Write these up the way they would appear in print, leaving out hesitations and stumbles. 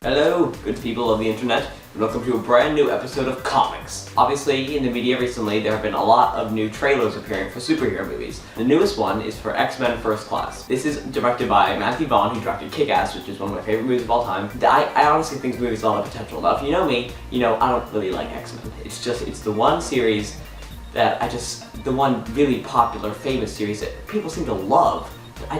Hello, good people of the internet, and welcome to a brand new episode of Comics. Obviously, in the media recently, there have been a lot of new trailers appearing for superhero movies. The newest one is for X-Men First Class. This is directed by Matthew Vaughn, who directed Kick-Ass, which is one of my favorite movies of all time. I honestly think the movie has a lot of potential. Now, if you know me, you know I don't really like X-Men. It's the one series that the one really popular, famous series that people seem to love. I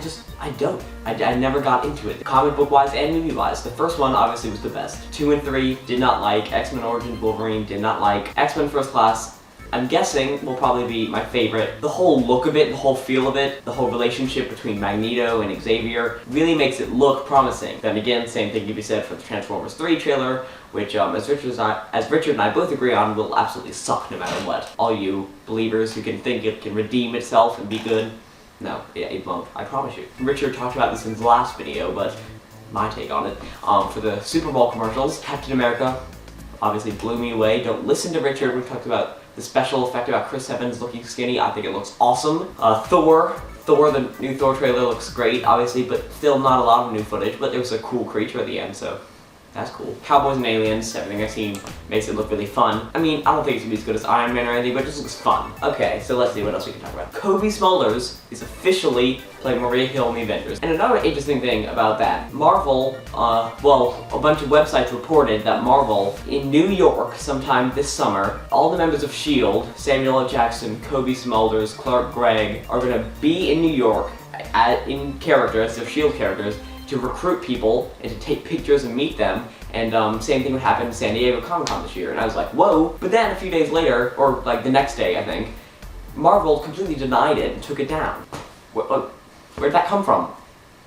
don't. I never got into it. Comic book wise and movie wise. The first one obviously was the best. 2 and 3 did not like. X-Men Origins Wolverine did not like. X-Men First Class, I'm guessing, will probably be my favorite. The whole look of it, the whole feel of it, the whole relationship between Magneto and Xavier really makes it look promising. Then again, same thing can be said for the Transformers 3 trailer, which as Richard and I both agree on, will absolutely suck no matter what. All you believers who can think it can redeem itself and be good, no, it won't, I promise you. Richard talked about this in his last video, but my take on it. For the Super Bowl commercials, Captain America obviously blew me away. Don't listen to Richard. We talked about the special effect about Chris Evans looking skinny. I think it looks awesome. Thor, the new Thor trailer looks great, obviously, but still not a lot of new footage, but there was a cool creature at the end, so that's cool. Cowboys and Aliens, everything I've seen makes it look really fun. I mean, I don't think it's gonna be as good as Iron Man or anything, but it just looks fun. Okay, so let's see what else we can talk about. Cobie Smulders is officially playing Maria Hill in the Avengers. And another interesting thing about that, Marvel, a bunch of websites reported that Marvel, in New York sometime this summer, all the members of S.H.I.E.L.D., Samuel L. Jackson, Cobie Smulders, Clark Gregg, are gonna be in New York in character, as their S.H.I.E.L.D. characters, to recruit people and to take pictures and meet them, and same thing would happen in San Diego Comic-Con this year, and I was like, whoa, but then a few days later, or like the next day I think, Marvel completely denied it and took it down. Where'd that come from?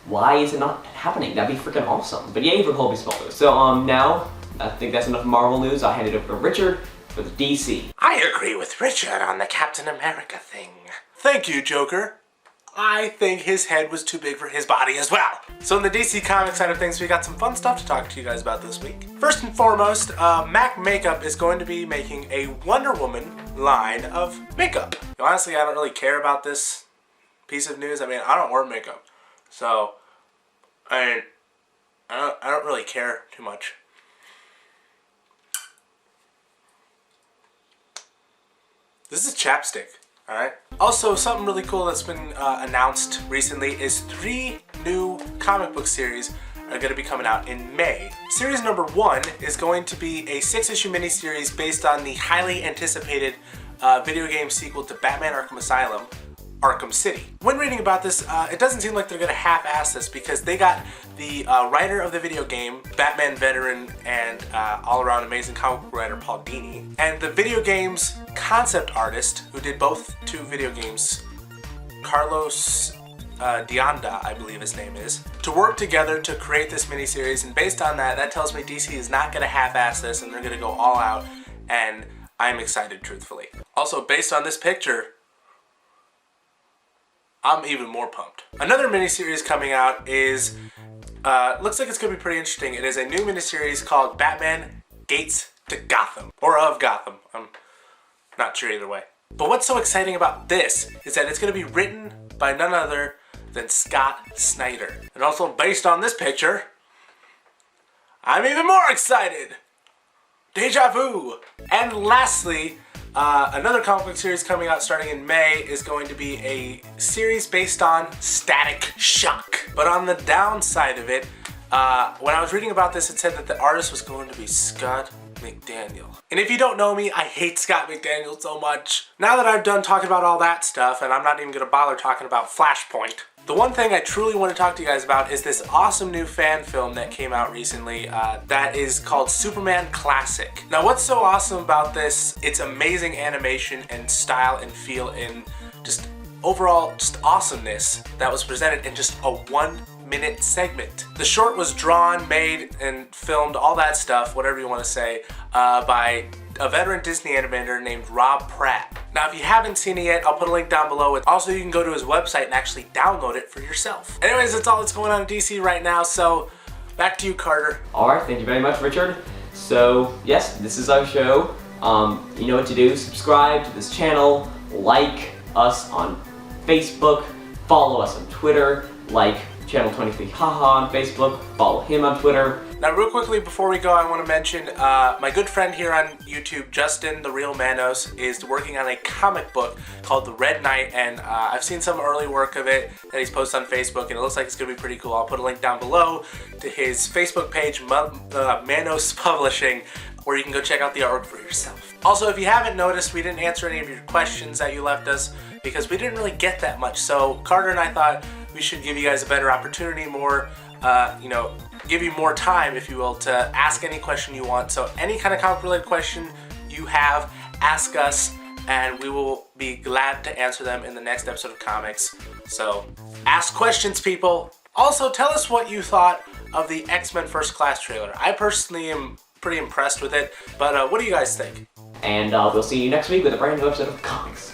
Why is it not happening? That'd be freaking awesome. But yay for Cobie Smulders. So now, I think that's enough Marvel news. I'll hand it over to Richard for the DC. I agree with Richard on the Captain America thing. Thank you, Joker. I think his head was too big for his body as well. So in the DC Comics side of things, we got some fun stuff to talk to you guys about this week. First and foremost, MAC Makeup is going to be making a Wonder Woman line of makeup. Honestly, I don't really care about this piece of news. I mean, I don't wear makeup, so I don't really care too much. This is chapstick. Alright. Also, something really cool that's been announced recently is 3 new comic book series are going to be coming out in May. Series number 1 is going to be a 6-issue miniseries based on the highly anticipated video game sequel to Batman Arkham Asylum, Arkham City. When reading about this, it doesn't seem like they're going to half-ass this, because they got the writer of the video game, Batman veteran and all-around amazing comic book writer Paul Dini, and the video game's concept artist, who did both 2 video games, Carlos Deonda, I believe his name is, to work together to create this miniseries. And based on that, that tells me DC is not going to half-ass this, and they're going to go all out, and I'm excited, truthfully. Also, based on this picture, I'm even more pumped. Another miniseries coming out is, looks like it's going to be pretty interesting. It is a new miniseries called Batman Gates to Gotham, or of Gotham. I'm not sure either way. But what's so exciting about this is that it's going to be written by none other than Scott Snyder. And also based on this picture, I'm even more excited. Deja vu. And lastly, another comic book series coming out starting in May is going to be a series based on Static Shock. But on the downside of it, when I was reading about this, it said that the artist was going to be Scott McDaniel. And if you don't know me, I hate Scott McDaniel so much. Now that I've done talking about all that stuff, and I'm not even gonna bother talking about Flashpoint, the one thing I truly want to talk to you guys about is this awesome new fan film that came out recently that is called Superman Classic. Now what's so awesome about this, it's amazing animation and style and feel and just overall just awesomeness that was presented in just a 1-minute segment. The short was drawn, made, and filmed, all that stuff, whatever you want to say, by a veteran Disney animator named Rob Pratt. Now, if you haven't seen it yet, I'll put a link down below. Also, you can go to his website and actually download it for yourself. Anyways, that's all that's going on in DC right now, so back to you, Carter. Alright, thank you very much, Richard. So, yes, this is our show. You know what to do. Subscribe to this channel, like us on Facebook, follow us on Twitter, like Channel 23 Haha on Facebook, follow him on Twitter, Now, real quickly before we go, I want to mention my good friend here on YouTube, Justin the Real Manos, is working on a comic book called The Red Knight, and I've seen some early work of it that he's posted on Facebook, and it looks like it's going to be pretty cool. I'll put a link down below to his Facebook page, Manos Publishing, where you can go check out the artwork for yourself. Also, if you haven't noticed, we didn't answer any of your questions that you left us because we didn't really get that much. So Carter and I thought we should give you guys a better opportunity, more, give you more time, if you will, to ask any question you want. So any kind of comic related question you have, ask us, and we will be glad to answer them in the next episode of Comics. So ask questions, people. Also, tell us what you thought of the X-Men First Class trailer. I personally am pretty impressed with it, but what do you guys think? And we'll see you next week with a brand new episode of Comics.